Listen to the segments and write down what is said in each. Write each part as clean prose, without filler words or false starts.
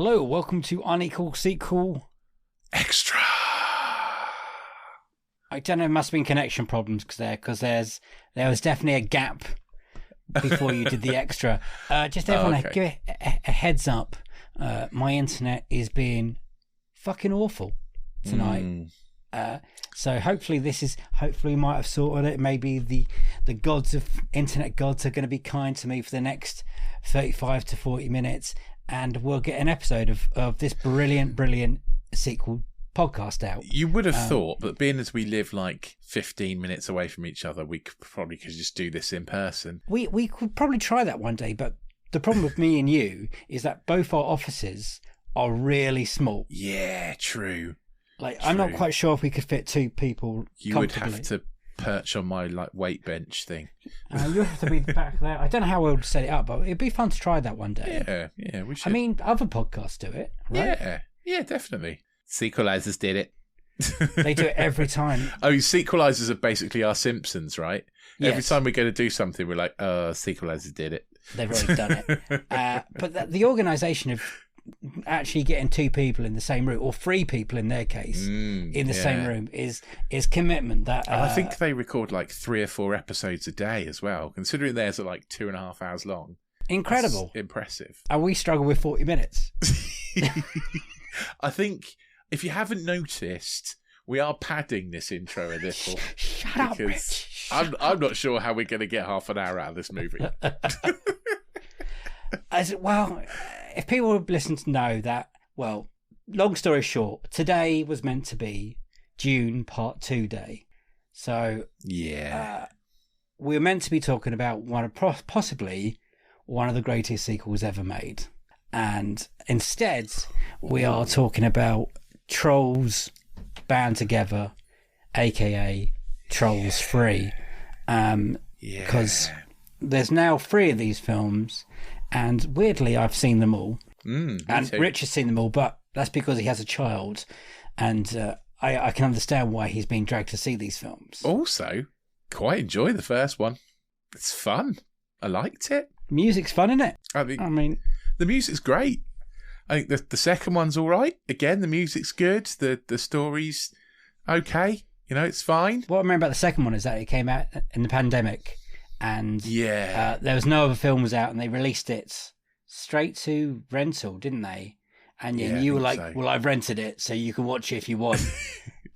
Hello, welcome to Unequal Sequel Extra. I don't know, it must have been connection problems there was definitely a gap before you did the extra. Just everyone, give it a heads up. My internet is being fucking awful tonight. So hopefully we might have sorted it. Maybe the gods of internet gods are going to be kind to me for the next 35 to 40 minutes, and we'll get an episode of this brilliant sequel podcast out. You would have thought, but being as we live like 15 minutes away from each other, we could just do this in person. We could probably try that one day, but the problem with me and you is that both our offices are really small. Yeah, true. I'm not quite sure if we could fit two people. You would have to perch on my weight bench thing. You have to be back there. I don't know how we'll set it up, but it'd be fun to try that one day. Yeah, we should. I mean, other podcasts do it, right? Yeah, definitely. Sequelizers did it. They do it every time. Oh, sequelizers are basically our Simpsons, right? Yes. Every time we're going to do something, we're like, oh, sequelizers did it. They've already done it. But the organisation of actually getting two people in the same room, or three people in their case, in the same room is commitment. That and I think they record like 3 or 4 episodes a day as well, considering theirs are like 2.5 hours long. Incredible. That's impressive. And we struggle with 40 minutes. I think if you haven't noticed, we are padding this intro a little. Shut up, Rich. I'm not sure how we're going to get half an hour out of this movie. If people would listen to know that, well, long story short, today was meant to be Dune Part 2 day. So we were meant to be talking about possibly one of the greatest sequels ever made. And instead, we are talking about Trolls Band Together, a.k.a. Trolls 3. Because there's now 3 of these films, and weirdly, I've seen them all. And Rich has seen them all, but that's because he has a child, and I can understand why he's been dragged to see these films. Also, quite enjoy the first one. It's fun. I liked it. Music's fun, isn't it? I mean, the music's great. I think the second one's all right. Again, the music's good. The story's okay. It's fine. What I remember about the second one is that it came out in the pandemic, and there was no other films out, and they released it straight to rental, didn't they? And you were like, well, I've rented it, so you can watch it if you want.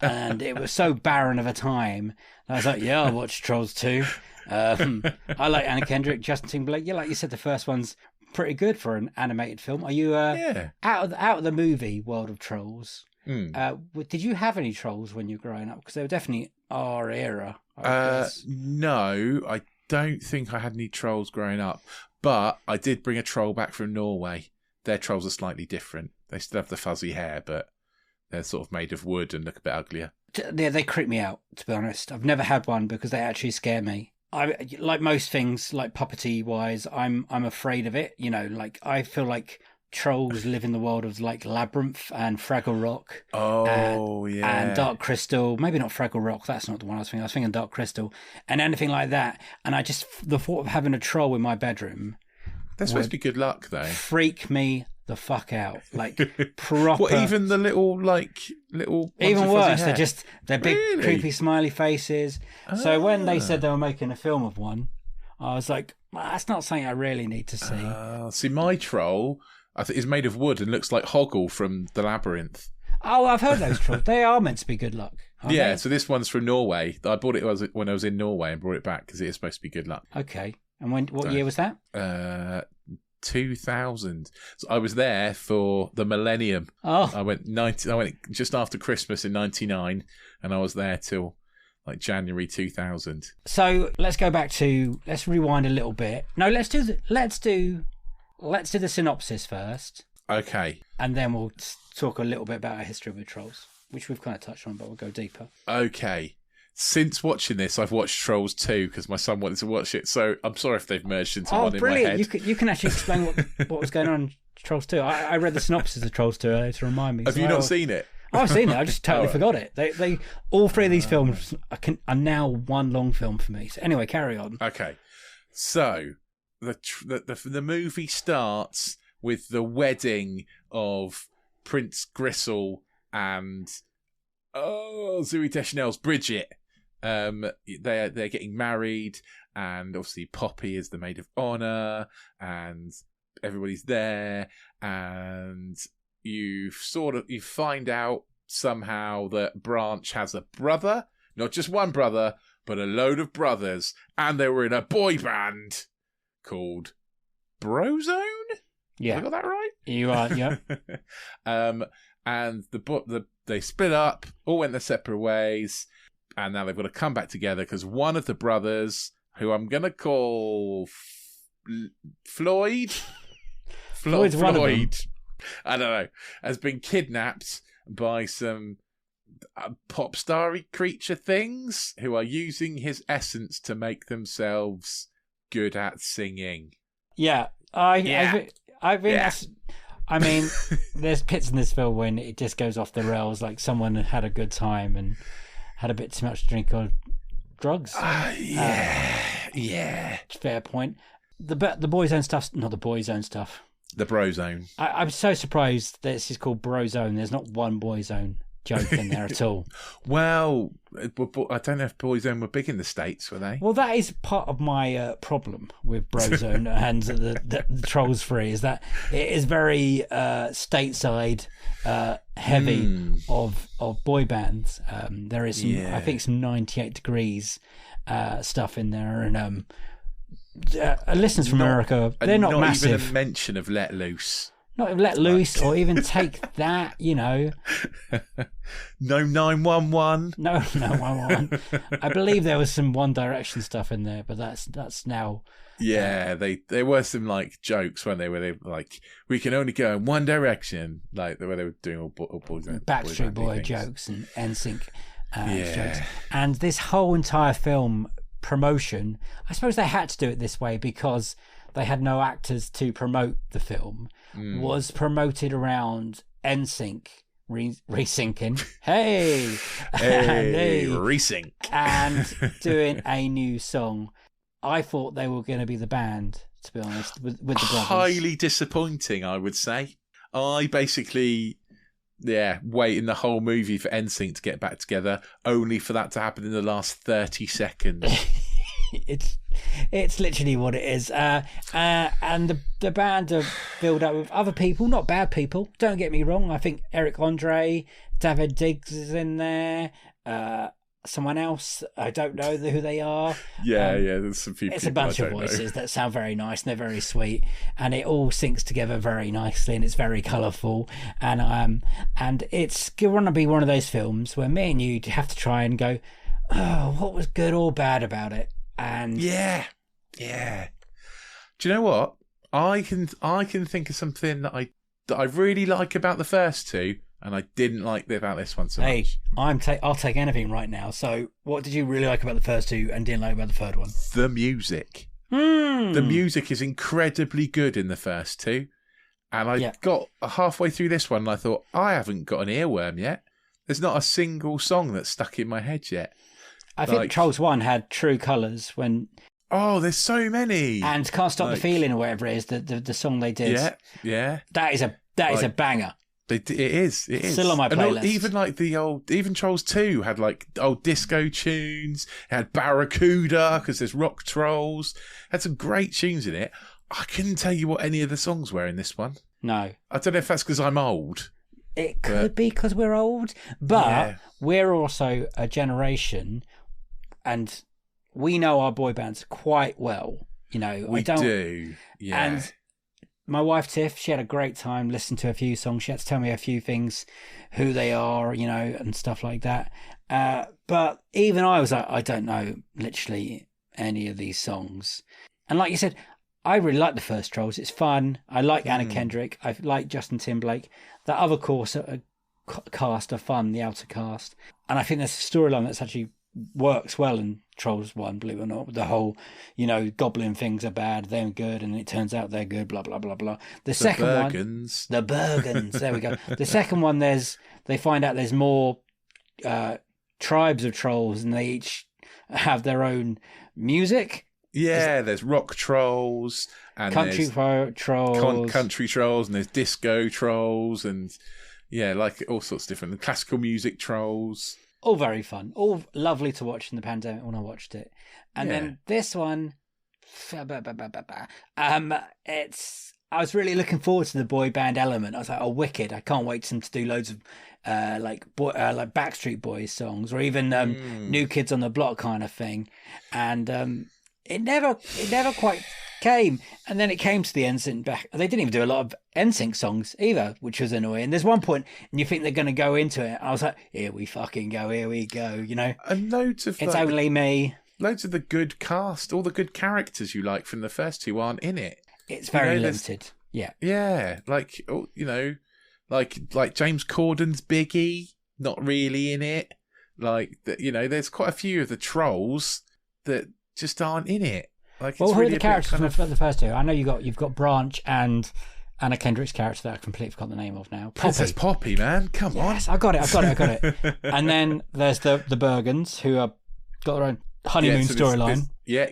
And it was so barren of a time. And I was like, I'll watch Trolls 2. I like Anna Kendrick, Justin Timberlake. Like you said, the first one's pretty good for an animated film. Are you out of the movie world of Trolls? Did you have any Trolls when you were growing up? Because they were definitely our era. No, I don't think I had any Trolls growing up, but I did bring a troll back from Norway. Their trolls are slightly different. They still have the fuzzy hair, but they're sort of made of wood and look a bit uglier. Yeah, they creep me out, to be honest. I've never had one because they actually scare me. I like most things, like puppety wise, I'm afraid of it. I feel like trolls live in the world of like Labyrinth and Fraggle Rock. And Dark Crystal. Maybe not Fraggle Rock. That's not the one I was thinking. I was thinking Dark Crystal and anything like that. And the thought of having a troll in my bedroom. They're supposed to be good luck, though. Freak me the fuck out. Like proper. What, even the little even worse, they're big creepy smiley faces. So when they said they were making a film of one, I was like, that's not something I really need to see. See, my troll, I think, is made of wood and looks like Hoggle from the Labyrinth. Oh, I've heard those trolls. They are meant to be good luck. Yeah, so this one's from Norway. I bought it when I was in Norway and brought it back because it is supposed to be good luck. Okay. And what year was that? 2000. So I was there for the millennium. Oh, I went just after Christmas in 99, and I was there till like January 2000. So let's rewind a little bit. No, let's do the synopsis first. Okay. And then we'll talk a little bit about our history with trolls, which we've kind of touched on, but we'll go deeper. Okay. Since watching this, I've watched Trolls 2 because my son wanted to watch it. So I'm sorry if they've merged into one in my head. You can actually explain what was going on in Trolls 2. I read the synopsis of Trolls 2 earlier to remind me. Have you not seen it? I've seen it. I just totally forgot it. They all 3 of these films are now one long film for me. So anyway, carry on. Okay. So the movie starts with the wedding of Prince Gristle and Zooey Deschanel's Bridget. They're getting married, and obviously Poppy is the maid of honor, and everybody's there, and you find out somehow that Branch has a brother, not just one brother, but a load of brothers, and they were in a boy band called Brozone. Yeah, have I got that right? You are. Yeah. And they split up, all went their separate ways, and now they've got to come back together because one of the brothers, who I'm going to call Floyd. Floyd's one of them. I don't know, has been kidnapped by some pop starry creature things who are using his essence to make themselves good at singing. Yeah, I think that's. I mean, there's bits in this film when it just goes off the rails, like someone had a good time and had a bit too much to drink or drugs. Yeah. Fair point. The Boys Own stuff, not the Boys Own stuff. The Brozone. I'm so surprised that this is called Brozone. There's not one Boys Own joke in there at all. Well, I don't know if Boyzone were big in the States, were they? Well, that is part of my problem with Brozone and the Trolls Free, is that it is very stateside heavy of boy bands. There is some, I think, some 98 Degrees stuff in there, and listeners from America, they're not massive. Even a mention of Let Loose. Not even Let Loose, or even Take That, you know. No 911. No 911. I believe there was some One Direction stuff in there, but that's now. Yeah, there were some like jokes, weren't they, where they were like, we can only go in one direction, like where they were doing all boys, Backstreet Boy jokes and NSYNC jokes. And this whole entire film promotion, I suppose they had to do it this way because they had no actors to promote the film, was promoted around NSYNC resyncing. Hey, resync, and doing a new song. I thought they were going to be the band, to be honest, with the brothers. Highly disappointing, I would say. I basically, waiting the whole movie for NSYNC to get back together, only for that to happen in the last 30 seconds. It's literally what it is. And the band are filled up with other people, not bad people. Don't get me wrong. I think Eric Andre, David Diggs is in there. Someone else, I don't know who they are. There's some people. It's a bunch of voices that sound very nice and they're very sweet, and it all syncs together very nicely, and it's very colourful. And it's going to be one of those films where me and you have to try and go, oh, what was good or bad about it? And yeah. Do you know what? I can think of something that I really like about the first two, and I didn't like about this one so much. I'll take anything right now. So, what did you really like about the first two and didn't like about the third one? The music. The music is incredibly good in the first two, and I got halfway through this one and I thought, I haven't got an earworm yet. There's not a single song that's stuck in my head yet. I think Trolls 1 had True Colours when... Oh, there's so many. And Can't Stop the Feeling, or whatever it is, the song they did. Yeah. That is a banger. It is. Still on my playlist. And even like even Trolls 2 had like old disco tunes. It had Barracuda, because there's rock trolls. It had some great tunes in it. I couldn't tell you what any of the songs were in this one. No. I don't know if that's because I'm old. It could be because we're old, but we're also a generation, and we know our boy bands quite well. You know, we do. Yeah. And my wife Tiff, she had a great time listening to a few songs. She had to tell me a few things, who they are, you know, and stuff like that. But even I was like, I don't know literally any of these songs. And like you said, I really like the first Trolls. It's fun. I like Anna Kendrick. I like Justin Timberlake. That other cast are fun, the outer cast. And I think there's a storyline that's actually works well in Trolls 1, believe it or not. The whole, you know, goblin things are bad, they're good, and it turns out they're good, blah, blah, blah, blah. The second Bergens. one... The Bergens. There we go. The second one, they find out there's more tribes of trolls, and they each have their own music. Yeah, there's rock trolls and country trolls, country trolls, and there's disco trolls, and like all sorts of different classical music trolls. All very fun, all lovely to watch in the pandemic when I watched it. And then this one, I was really looking forward to the boy band element. I was like, oh, wicked! I can't wait for them to do loads of like Backstreet Boys songs, or even New Kids on the Block kind of thing. And it never quite came. And then it came to the NSYNC back. They didn't even do a lot of NSYNC songs either, which was annoying. There's one point, and you think they're going to go into it. I was like, here we fucking go, here we go. You know, and loads of it's only me. Loads of the good cast, all the good characters you like from the first two aren't in it. It's very limited. Yeah. Yeah. Like, like James Corden's Biggie, not really in it. Like, there's quite a few of the trolls that just aren't in it. Like, well, who are the characters from the first two? I know you've got Branch and Anna Kendrick's character that I completely forgot the name of now. Princess Poppy, man. Come on. Yes, I got it. And then there's the Bergens, who are got their own honeymoon storyline.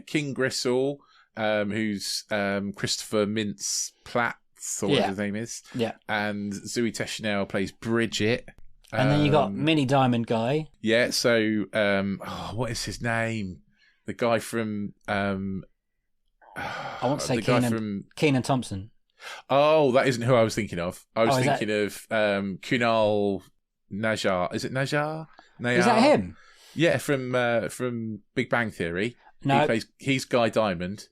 King Gristle, who's Christopher Mintz-Plasse, or whatever his name is. Yeah. And Zooey Deschanel plays Bridget. And then you got Mini Diamond Guy. Yeah, so what is his name? The guy from I want to say Kenan Thompson. Oh, that isn't who I was thinking of. I was thinking of Kunal Najar. Is it Najar? Is that him? Yeah, from Big Bang Theory. No. He's Guy Diamond.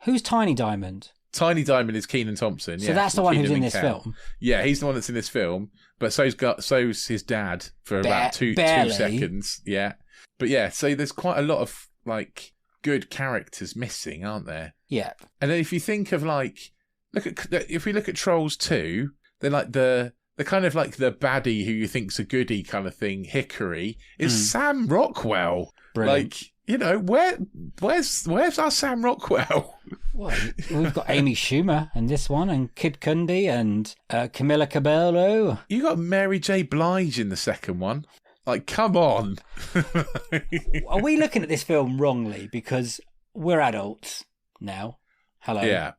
Who's Tiny Diamond? Tiny Diamond is Kenan Thompson. So that's the one who's in this film. Yeah, he's the one that's in this film. But so's his dad for about two seconds. Yeah. But yeah, so there's quite a lot of like good characters missing, aren't there? Yeah. And then if you think of if we look at Trolls 2, they're like the kind of like the baddie who you think's a goodie kind of thing, Hickory, is Sam Rockwell. Brilliant. Like, where's our Sam Rockwell? Well, we've got Amy Schumer in this one, and Kid Cudi, and Camila Cabello. You got Mary J. Blige in the second one. Like, come on. Are we looking at this film wrongly? Because we're adults now. Hello. Yeah.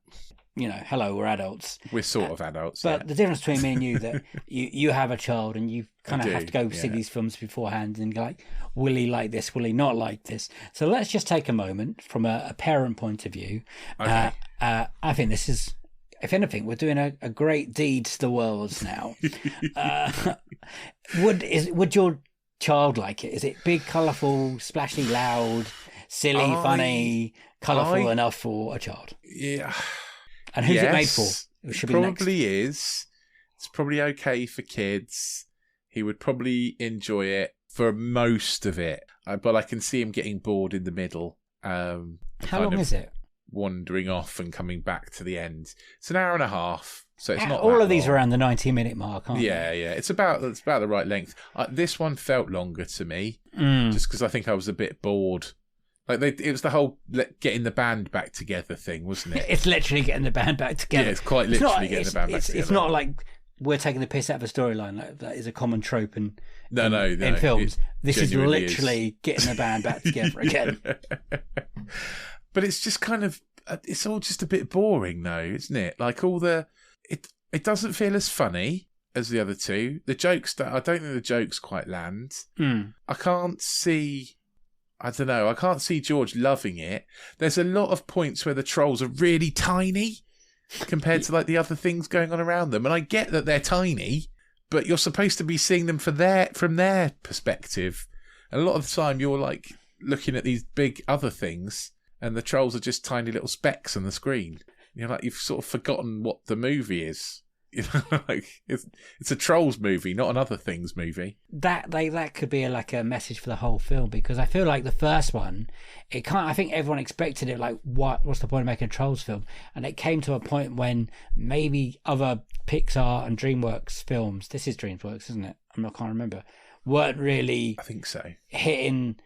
Hello, we're adults. We're sort of adults. But the difference between me and you, that you have a child and you kind of have to go see these films beforehand and go like, will he like this? Will he not like this? So let's just take a moment from a parent point of view. Okay. I think this is, if anything, we're doing a great deed to the world now. Would your child like it? Is it big, colourful, splashy, loud, silly, funny, colourful enough for a child? Yeah. And who's it made for? It should probably is. It's probably okay for kids. He would probably enjoy it for most of it, but I can see him getting bored in the middle. How long is it? Wandering off and coming back to the end. It's an hour and a half, so it's not. All of these are around the 90-minute mark, aren't they? Yeah. It's about the right length. This one felt longer to me, just because I think I was a bit bored. Like it was the whole getting the band back together thing, wasn't it? It's literally getting the band back together. Yeah, it's quite literally getting the band back together. It's not like we're taking the piss out of a storyline. Like that is a common trope in films. This is literally getting the band back together again. But it's just kind of, it's all just a bit boring though, isn't it? Like it doesn't feel as funny as the other two. The jokes, I don't think the jokes quite land. I can't see George loving it. There's a lot of points where the trolls are really tiny compared to like the other things going on around them. And I get that they're tiny, but you're supposed to be seeing them from their perspective. And a lot of the time you're like looking at these big other things and the trolls are just tiny little specks on the screen. You're like, you've sort of forgotten what the movie is. Like it's a Trolls movie, not an Other Things movie. That could be a message for the whole film, because I feel like the first one, I think everyone expected it. Like, what's the point of making a Trolls film? And it came to a point when maybe other Pixar and DreamWorks films, this is DreamWorks, isn't it? I can't remember. Weren't really. I think so. Hitting.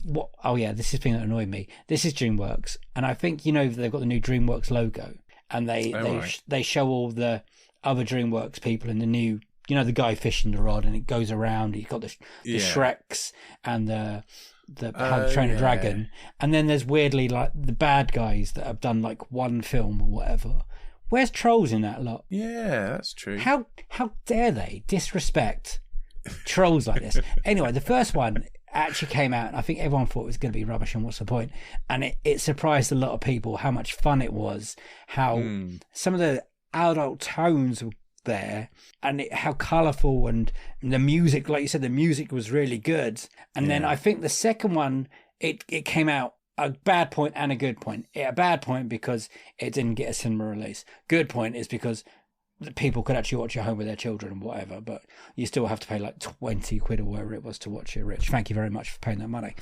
What? Oh yeah, this is the thing that annoyed me. This is DreamWorks, and I think they've got the new DreamWorks logo. And they show all the other DreamWorks people in the new, the guy fishing the rod, and it goes around. You've got the Shreks and the How to Train a Dragon, and then there's weirdly like the bad guys that have done like one film or whatever. Where's Trolls in that lot? Yeah, that's true. How dare they disrespect Trolls like this? Anyway, the first one actually came out, and I think everyone thought it was going to be rubbish, and what's the point? And it surprised a lot of people how much fun it was, how some of the adult tones were there, and how colourful, and the music, like you said, the music was really good. And then I think the second one, it came out a bad point and a good point. A bad point because it didn't get a cinema release. Good point is because people could actually watch it at home with their children and whatever, but you still have to pay like 20 quid or whatever it was to watch it, Rich. Thank you very much for paying that money.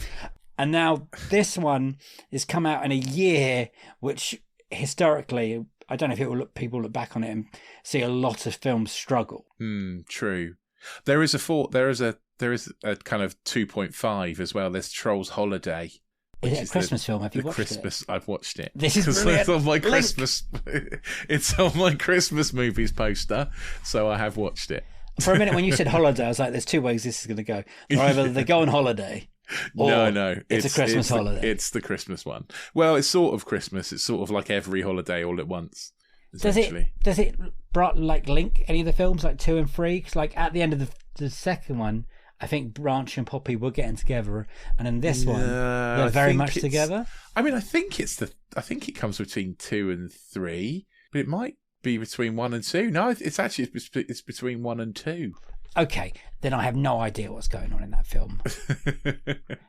And now this one has come out in a year which historically, I don't know if people look back on it and see a lot of films struggle. True. There is a kind of 2.5 as well. There's Trolls Holiday. Is it a Christmas film? Have you watched Christmas, it? I've watched it. This is brilliant. It's on my Christmas. It's on my Christmas movies poster, so I have watched it. For a minute, when you said holiday, I was like, "There's two ways this is going to go. Either they go on holiday, or no, it's a Christmas holiday." It's the Christmas one. Well, it's sort of Christmas. It's sort of like every holiday all at once. Does it like link any of the films, like 2 and 3? Because like at the end of the second one, I think Branch and Poppy were getting together, and in this one, they're very much together. I mean, I think it comes between 2 and 3, but it might be between 1 and 2. No, it's between 1 and 2. Okay, then I have no idea what's going on in that film.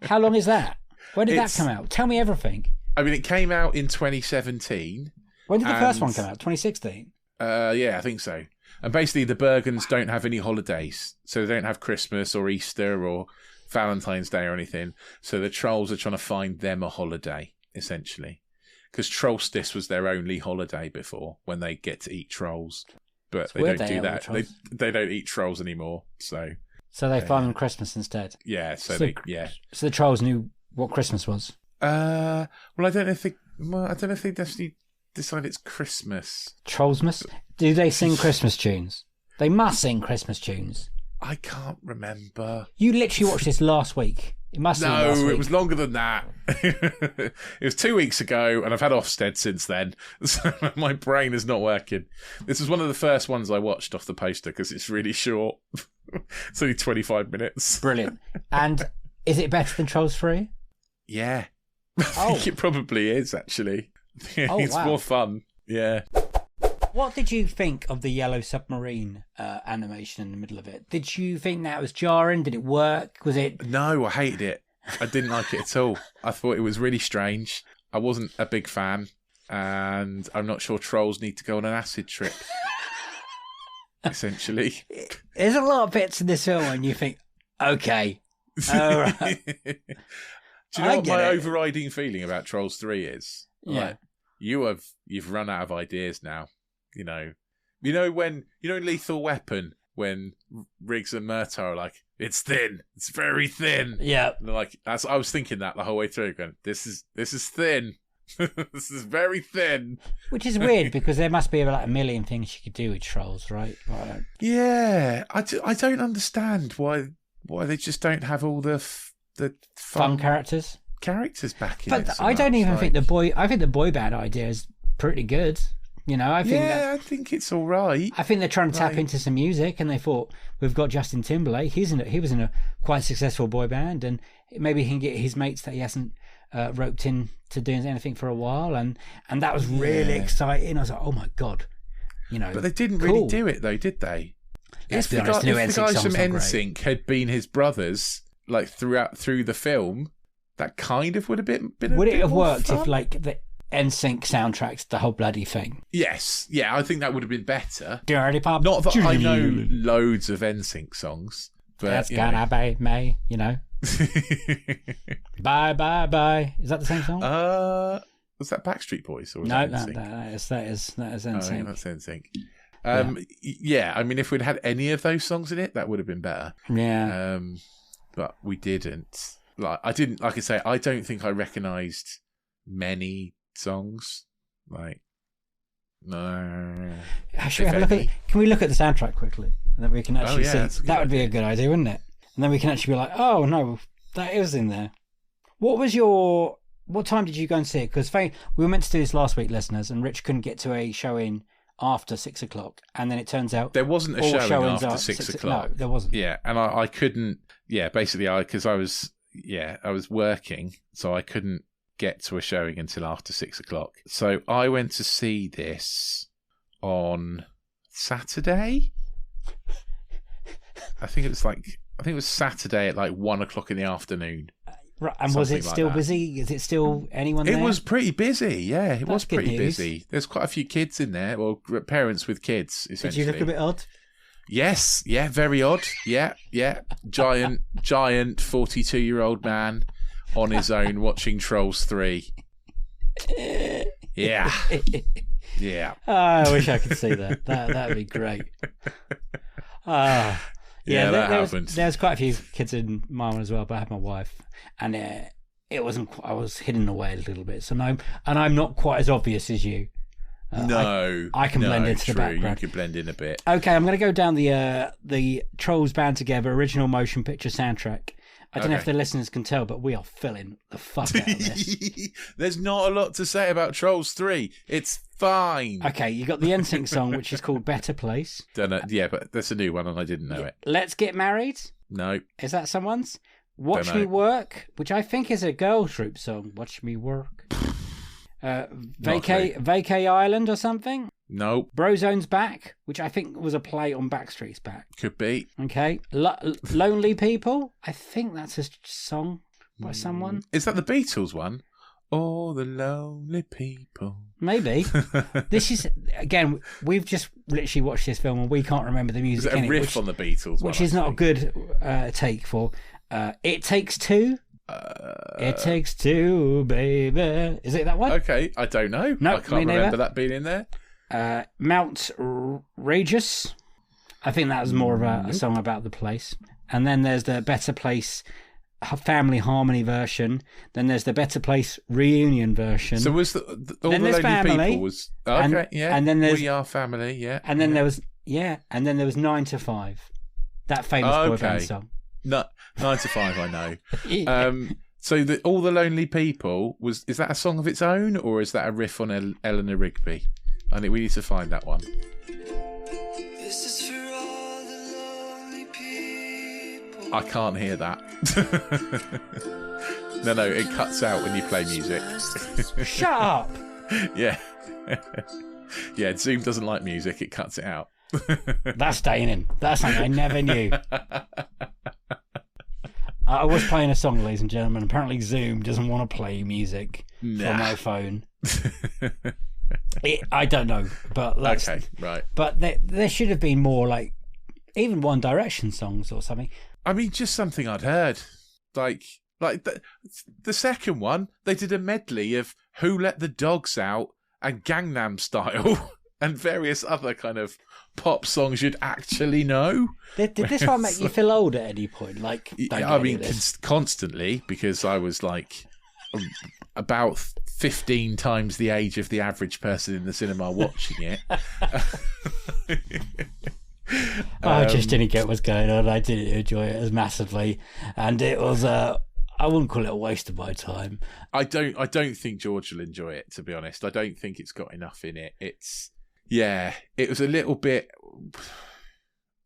How long is that? When did that come out? Tell me everything. I mean, it came out in 2017. When did the first one come out? 2016? Yeah, I think so. And basically, the Bergens don't have any holidays. So they don't have Christmas or Easter or Valentine's Day or anything. So the Trolls are trying to find them a holiday, essentially. Because Trollstice was their only holiday before, when they get to eat trolls. But they don't do that. They don't eat trolls anymore. So they find them Christmas instead. Yeah, so the Trolls knew what Christmas was. Well, I don't know if they definitely decide it's Christmas. Trollsmas? Do they sing Christmas tunes? They must sing Christmas tunes. I can't remember. You literally watched this last week. It must have been last week. It was longer than that. It was 2 weeks ago, and I've had Ofsted since then, so my brain is not working. This was one of the first ones I watched off the poster because it's really short. It's only 25 minutes. Brilliant. And is it better than Trolls 3? Yeah. I think it probably is, actually. It's more fun. Yeah. What did you think of the yellow submarine animation in the middle of it? Did you think that was jarring? Did it work? Was it... No, I hated it. I didn't like it at all. I thought it was really strange. I wasn't a big fan. And I'm not sure trolls need to go on an acid trip. Essentially. There's a lot of bits in this film and you think, okay. All right. Do you know what my overriding feeling about Trolls 3 is? Yeah. Like, you've run out of ideas now. You know when Lethal Weapon, when Riggs and Murtaugh are like, it's thin, it's very thin. Yeah. And they're like, I was thinking that the whole way through, going, this is thin. This is very thin. Which is weird because there must be like a million things you could do with trolls, right? Yeah, I don't understand why they just don't have all the fun characters back in. But it so I don't much, even think the boy band idea is pretty good. I think it's all right. I think they're trying to tap into some music, and they thought, we've got Justin Timberlake. He was in a quite successful boy band, and maybe he can get his mates that he hasn't roped in to doing anything for a while, and that was really exciting. I was like, oh my god, But they didn't really do it though, did they? If the guys from NSYNC had been his brothers, like through the film, that kind of would have been. Would it have worked if like the NSYNC soundtracks, the whole bloody thing? Yes, yeah, I think that would have been better. Dirty Pop. Not that I know loads of NSYNC songs, but that's gonna be me, Bye bye bye. Is that the same song? Was that Backstreet Boys or was that NSYNC? that is NSYNC. That's NSYNC. Yeah, I mean, if we'd had any of those songs in it, that would have been better. Yeah. But we didn't. Like I don't think I recognised many songs. Like, no. Should we have a look at? Can we look at the soundtrack quickly, and then we can actually see? That would be a good idea, wouldn't it? And then we can actually be like, oh no, that is in there. What time did you go and see it? Because we were meant to do this last week, listeners, and Rich couldn't get to a showing after 6 o'clock, and then it turns out there wasn't a showing after 6 o'clock. No, there wasn't. Yeah, and I couldn't. Yeah, basically, because I was working, so I couldn't get to a showing until after 6 o'clock. So I went to see this on Saturday. I think it was Saturday at like 1 o'clock in the afternoon. Right, and was it still busy? Is it still anyone there? It was pretty busy, yeah. It was pretty busy. There's quite a few kids in there, well, parents with kids, essentially. Did you look a bit odd? Yes, yeah, very odd. Yeah. Giant 42-year-old man on his own watching Trolls 3. Yeah. Yeah. Oh, I wish I could see that. That would be great. That happened. There's quite a few kids in my one as well, but I had my wife, and it wasn't. I was hidden away a little bit, so I'm not quite as obvious as you. I can blend into the background. You can blend in a bit. Okay, I'm going to go down the Trolls Band Together original motion picture soundtrack. I don't know if the listeners can tell, but we are filling the fuck out of this. There's not a lot to say about Trolls 3. It's fine. Okay, you got the NSYNC song, which is called Better Place. Don't know. Yeah, but that's a new one and I didn't know it. Let's Get Married. No. Is that someone's? Watch Me Work, which I think is a girls' group song. Watch Me Work. Vacay Island or something? Nope. Brozone's Back, which I think was a play on Backstreet's Back. Could be. Okay. Lonely People? I think that's a song by someone. Is that the Beatles one? All the lonely people. Maybe. This is, again, we've just literally watched this film and we can't remember the music in it. Is a riff on the Beatles which is not a good take for. It Takes Two. It Takes Two, baby. Is it that one? Okay, I don't know. No, I can't remember that being in there. Mount Rageous. I think that was more of a song about the place. And then there's the Better Place Family Harmony version. Then there's the Better Place Reunion version. So was all then the Lonely Family, People was okay, yeah. And then there's We Are Family, yeah. And then there was and then there was 9 to 5. That famous boy band song. No, 9 to 5, I know. So All the Lonely People is that a song of its own, or is that a riff on Eleanor Rigby? I think we need to find that one. This is for all the lonely people. I can't hear that. No, it cuts out when you play music. Shut up! Yeah. Yeah, Zoom doesn't like music, it cuts it out. That's staying in. That's something I never knew. I was playing a song, ladies and gentlemen. Apparently Zoom doesn't want to play music from my phone. I don't know, but okay, right. But there should have been more, like, even One Direction songs or something. I mean, just something I'd heard, like the second one. They did a medley of Who Let the Dogs Out and Gangnam Style and various other kind of pop songs you'd actually know. Did this one make you feel old at any point? Like, I mean, constantly, because I was like about 15 times the age of the average person in the cinema watching it. I just didn't get what's going on. I didn't enjoy it as massively, and it was I wouldn't call it a waste of my time. I don't think George will enjoy it, to be honest. I don't think it's got enough in it. It was a little bit,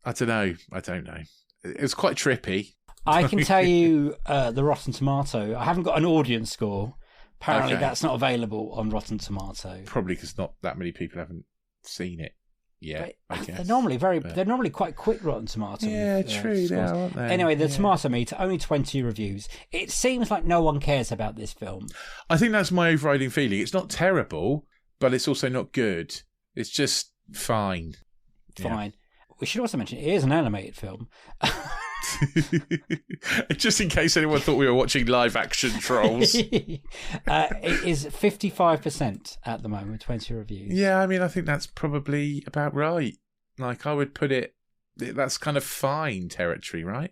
I don't know. It was quite trippy. I can tell you the Rotten Tomato. I haven't got an audience score. Apparently that's not available on Rotten Tomato. Probably because not that many people haven't seen it yet, I guess. They're normally quite quick, Rotten Tomato. Yeah, true, they are, aren't they? Anyway, the Tomato Meter, only 20 reviews. It seems like no one cares about this film. I think that's my overriding feeling. It's not terrible, but it's also not good. It's just fine. Fine. Yeah. We should also mention it is an animated film. Just in case anyone thought we were watching live action Trolls. It is 55% at the moment, 20 reviews. Yeah, I mean, I think that's probably about right. Like, I would put it, that's kind of fine territory, right?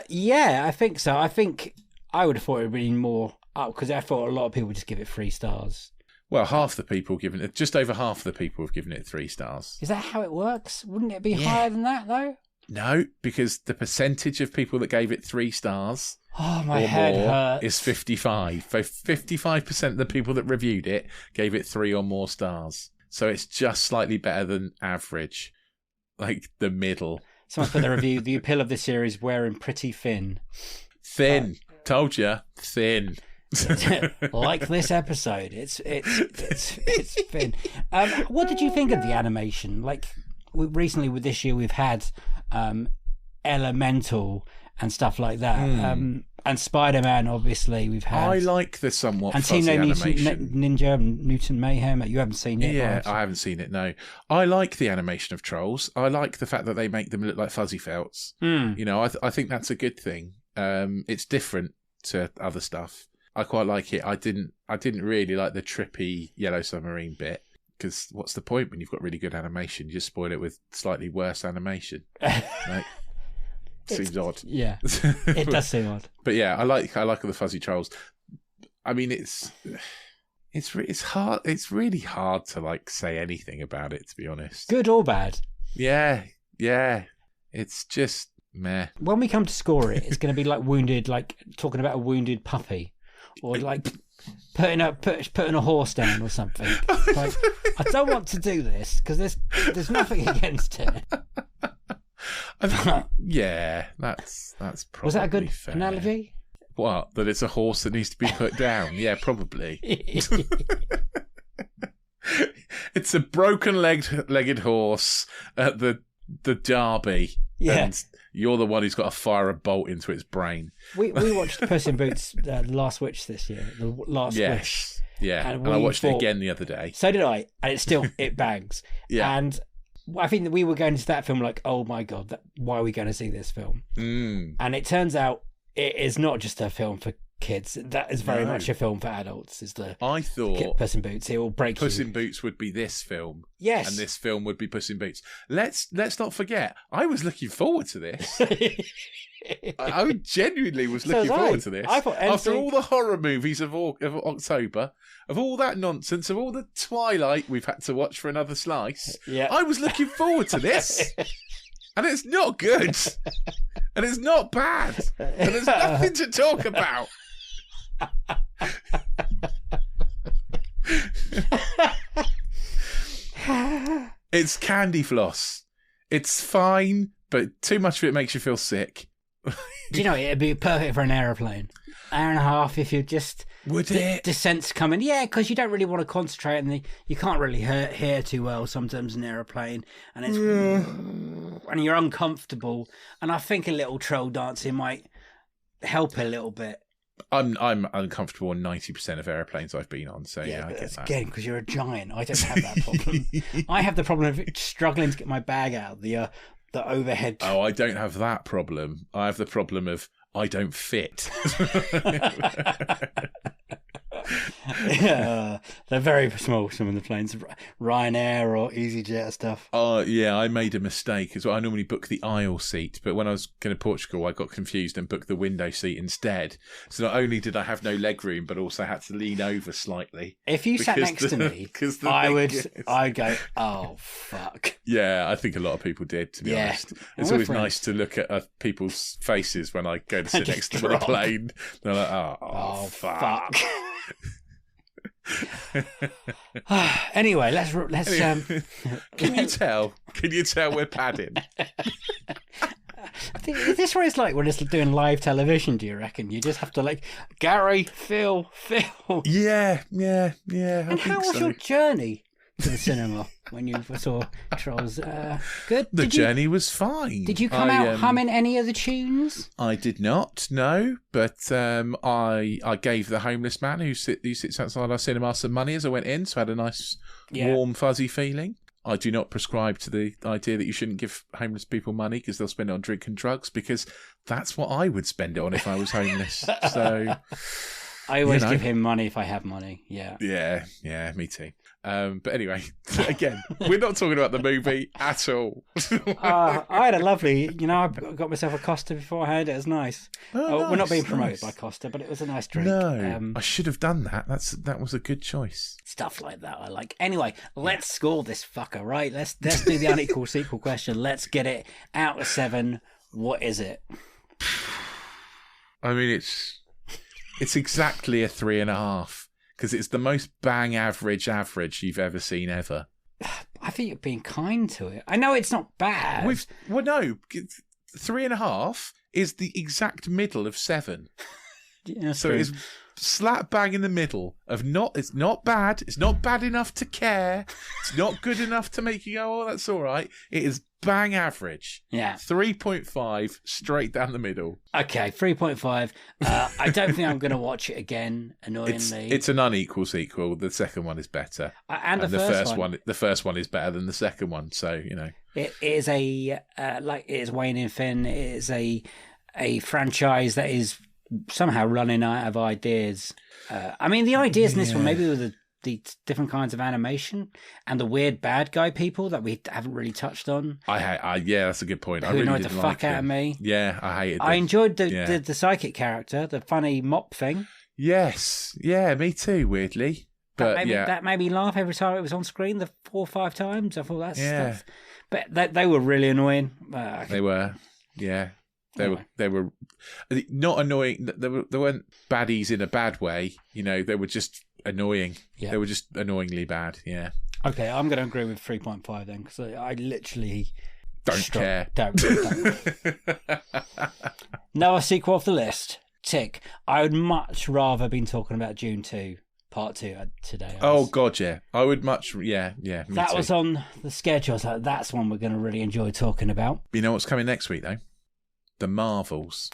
Yeah, I think so. I think I would have thought it would be more up, because I thought a lot of people just give it 3 stars. Well, just over half the people have given it 3 stars. Is that how it works? Wouldn't it be higher than that, though? No, because the percentage of people that gave it 3 stars Oh, my or head more hurts. is 55. So 55% of the people that reviewed it gave it 3 or more stars. So it's just slightly better than average, like the middle. Someone's put the review. The appeal of the series wearing pretty thin. Thin. Told you. Thin. Like this episode, it's thin. What did you think of the animation? Like recently with this year, we've had Elemental and stuff like that, and Spider-Man. Obviously, we've had. I like the somewhat and fuzzy animation. Ninja Mutant Mayhem. You haven't seen it, Yeah, right? I haven't seen it. No, I like the animation of Trolls. I like the fact that they make them look like fuzzy felts. You know, I think that's a good thing. It's different to other stuff. I quite like it. I didn't really like the trippy Yellow Submarine bit, because what's the point when you've got really good animation? You just spoil it with slightly worse animation. Like, seems odd. Yeah, it does seem odd. But yeah, I like all the fuzzy trolls. I mean, it's hard. It's really hard to like say anything about it, to be honest. Good or bad? Yeah. It's just meh. When we come to score it, it's going to be like wounded, like talking about a wounded puppy, or like putting a horse down or something. Like, I don't want to do this because there's nothing against it. Yeah, that's probably was that a good fair. analogy? What? That it's a horse that needs to be put down? Yeah, probably. It's a broken-legged horse at the derby. Yeah. And you're the one who's got to fire a bolt into its brain. We watched Puss in Boots, The Last Witch this year. The Last Wish. Yeah, and I watched it again the other day. So did I, and it bangs. Yeah. And I think that we were going to that film like, oh my God, why are we going to see this film? And it turns out it is not just a film for kids. That is very much a film for adults. I thought Puss in Boots. It will break Puss you. in Boots would be this film. Yes. And this film would be Puss in Boots. Let's not forget, I was looking forward to this. I genuinely was looking forward to this. I thought after all the horror movies of October, of all that nonsense, of all the Twilight we've had to watch for another slice, I was looking forward to this. And it's not good. And it's not bad. And there's nothing to talk about. It's candy floss. It's fine, but too much of it makes you feel sick. Do you know, it'd be perfect for an aeroplane. Hour and a half if you just... Would it? Descents coming. Yeah, because you don't really want to concentrate and you can't really hear too well sometimes in an aeroplane. And it's... And you're uncomfortable. And I think a little troll dancing might help a little bit. I'm uncomfortable on 90% of airplanes I've been on, so yeah I get that. Again, because you're a giant. I don't have that problem. I have the problem of struggling to get my bag out, the overhead. Oh, I don't have that problem. I have the problem of I don't fit. They're very small, some of the planes. Ryanair or EasyJet stuff. Oh, yeah, I made a mistake as well. I normally book the aisle seat, but when I was going to Portugal, I got confused and booked the window seat instead. So not only did I have no leg room, but also had to lean over slightly. If you sat next to me, I'd go, oh, fuck. Yeah, I think a lot of people did, to be honest. It's always nice to look at people's faces when I go to sit next to them on a plane. They're like, oh fuck. Anyway, let's Can you tell we're padding? Is this what it's like when it's doing live television, do you reckon? You just have to like, Gary, Phil. Yeah. And how was your journey to the cinema when you saw Trolls? Good? The journey was fine. Did you come out humming any of the tunes? I did not, no. But I gave the homeless man who sits outside our cinema some money as I went in, so I had a nice, warm, fuzzy feeling. I do not prescribe to the idea that you shouldn't give homeless people money because they'll spend it on drink and drugs, because that's what I would spend it on if I was homeless. So, I always give him money if I have money. Yeah. Yeah, me too. But anyway, again, we're not talking about the movie at all. I had a lovely, I got myself a Costa beforehand. It was nice. We're not being promoted by Costa, but it was a nice drink. No, I should have done that. That was a good choice. Stuff like that I like. Anyway, let's score this fucker, right? Let's do the unequal sequel question. Let's get it out of 7. What is it? I mean, it's exactly a 3.5. Because it's the most bang average you've ever seen ever. I think you're being kind to it. I know it's not bad. Well, no, 3.5 is the exact middle of 7. Yeah, so it's slap bang in the middle of it's not bad. It's not bad enough to care. It's not good enough to make you go, oh, that's all right. It is bang average. Yeah. 3.5 straight down the middle. Okay, 3.5. I don't think I'm going to watch it again, annoyingly. It's an unequal sequel. The second one is better. And the first one. The first one is better than the second one, so, It is it is Wayne and Finn. It is a franchise that is somehow running out of ideas. I mean, the ideas in this one, maybe with the different kinds of animation and the weird bad guy people that we haven't really touched on. Yeah, that's a good point. Who I really annoyed didn't the fuck like out of me. Yeah, I hated them. I enjoyed the psychic character, the funny mop thing. Yes, yeah, me too, weirdly. But that made me laugh every time it was on screen, the 4 or 5 times. I thought that's stuff. But they were really annoying. They were, yeah. They were not annoying. They weren't baddies in a bad way. They were just annoying. Yeah. They were just annoyingly bad. Yeah. Okay, I'm going to agree with 3.5 then, because I literally don't care. Don't. No, a sequel off the list. Tick. I would much rather been talking about Dune 2 Part 2 today. God, yeah. I would much. Yeah. That was on the schedule. I was like, that's one we're going to really enjoy talking about. You know what's coming next week though? The Marvels.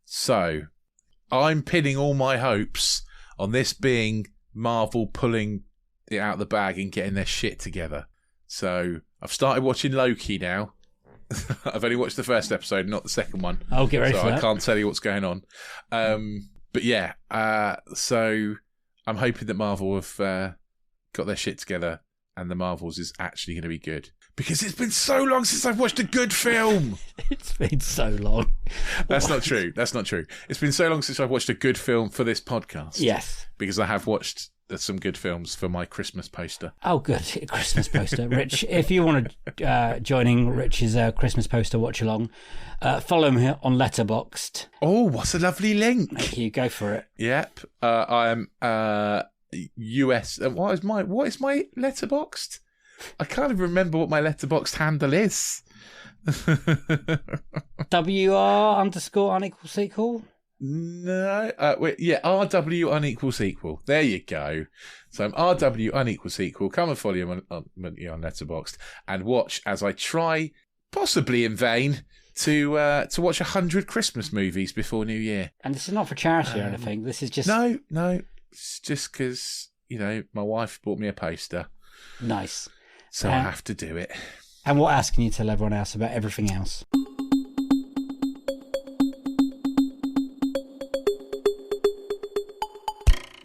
So, I'm pinning all my hopes on this being Marvel pulling it out of the bag and getting their shit together. So, I've started watching Loki now. I've only watched the first episode, not the second one. I'll get ready for that. I can't tell you what's going on. But yeah, so I'm hoping that Marvel have got their shit together and the Marvels is actually going to be good. Because it's been so long since I've watched a good film. It's been so long. That's not true. It's been so long since I've watched a good film for this podcast. Yes. Because I have watched some good films for my Christmas poster. Oh, good. Christmas poster. Rich, if you want to join Rich's Christmas poster watch along, follow him on Letterboxd. Oh, what a lovely link. Thank you. Go for it. Yep. I am US. What is my Letterboxd? I can't even remember what my Letterboxd handle is. WR_unequal sequel? No. RW unequal sequel. There you go. So I'm RW unequal sequel. Come and follow you on Letterboxd and watch as I try, possibly in vain, to watch 100 Christmas movies before New Year. And this is not for charity or anything. This is just... No. It's just because, my wife bought me a poster. Nice. So I have to do it. And what else can you tell everyone else about everything else?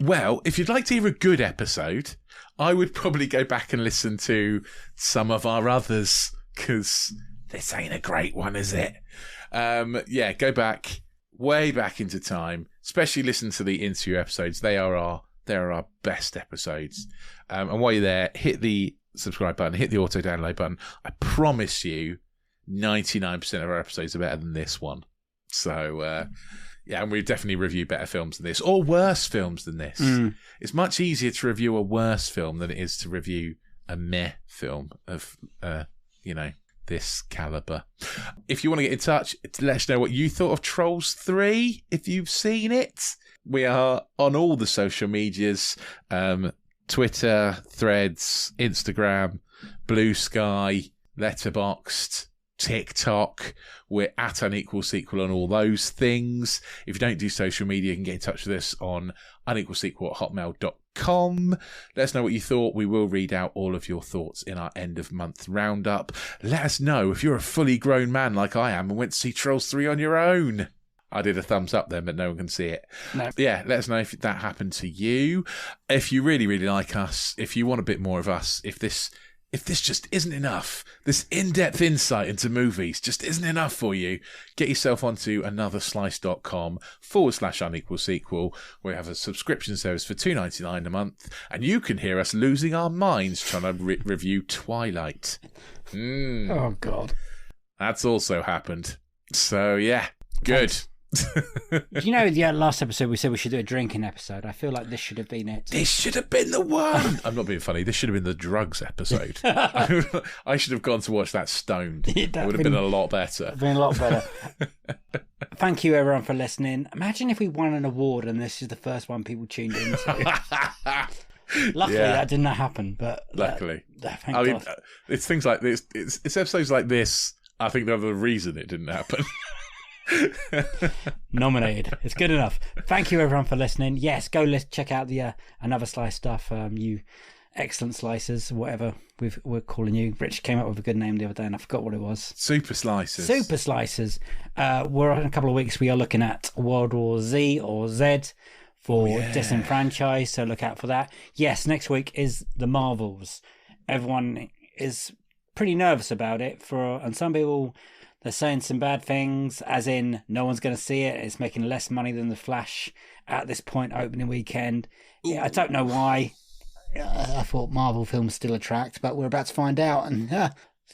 Well, if you'd like to hear a good episode, I would probably go back and listen to some of our others, because this ain't a great one, is it? Go back, way back into time, especially listen to the interview episodes. They are our best episodes. And while you're there, hit the subscribe button, hit the auto download button. I promise you 99% of our episodes are better than this one. So and we definitely review better films than this, or worse films than this. It's much easier to review a worse film than it is to review a meh film of this caliber. If you want to get in touch, let us know what you thought of Trolls 3 if you've seen it. We are on all the social medias, Twitter, Threads, Instagram, Blue Sky, Letterboxd, TikTok. We're at Unequal Sequel on all those things. If you don't do social media, you can get in touch with us on unequalsequel@hotmail.com. Let us know what you thought. We will read out all of your thoughts in our end of month roundup. Let us know if you're a fully grown man like I am and went to see Trolls 3 on your own. I did a thumbs up then, but no one can see it. No. Yeah, let us know if that happened to you. If you really, really like us, if you want a bit more of us, if this just isn't enough, this in-depth insight into movies just isn't enough for you, get yourself onto anotherslice.com/unequal sequel, where we have a subscription service for $2.99 a month, and you can hear us losing our minds trying to review Twilight. Oh, God. That's also happened. So, yeah, good. You know, the last episode we said we should do a drinking episode. I feel like this should have been it. This should have been the one. I'm not being funny. This should have been the drugs episode. I should have gone to watch that stoned. It would have been a lot better. Been a lot better. Thank you, everyone, for listening. Imagine if we won an award and this is the first one people tuned into. Luckily, that did not happen. But luckily, thank God. It's things like this. It's episodes like this. I think they're the reason it didn't happen. Nominated. It's good enough. Thank you, everyone, for listening. Yes, go check out the Another Slice stuff. You excellent slicers, whatever we're calling you. Rich came up with a good name the other day, and I forgot what it was. Super Slicers. Super Slicers. We're in a couple of weeks. We are looking at World War Z or Z for Disenfranchised, so look out for that. Yes, next week is the Marvels. Everyone is pretty nervous about it, and some people, they're saying some bad things, as in no one's going to see it. It's making less money than The Flash at this point, opening weekend. Yeah, I don't know why. I thought Marvel films still attract, but we're about to find out. And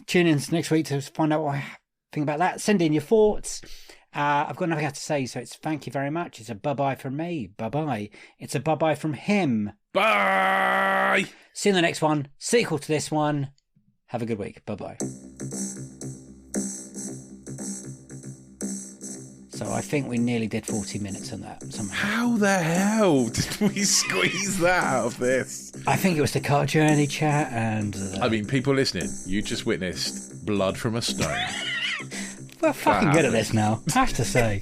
tune in next week to find out what I think about that. Send in your thoughts. I've got nothing else to say, so it's thank you very much. It's a bye-bye from me. Bye-bye. It's a bye-bye from him. Bye! See you in the next one. Sequel to this one. Have a good week. Bye-bye. So I think we nearly did 40 minutes on that somehow. How the hell did we squeeze that out of this? I think it was the car journey chat and... I mean, people listening, you just witnessed blood from a stone. We're fucking good at this now, I have to say.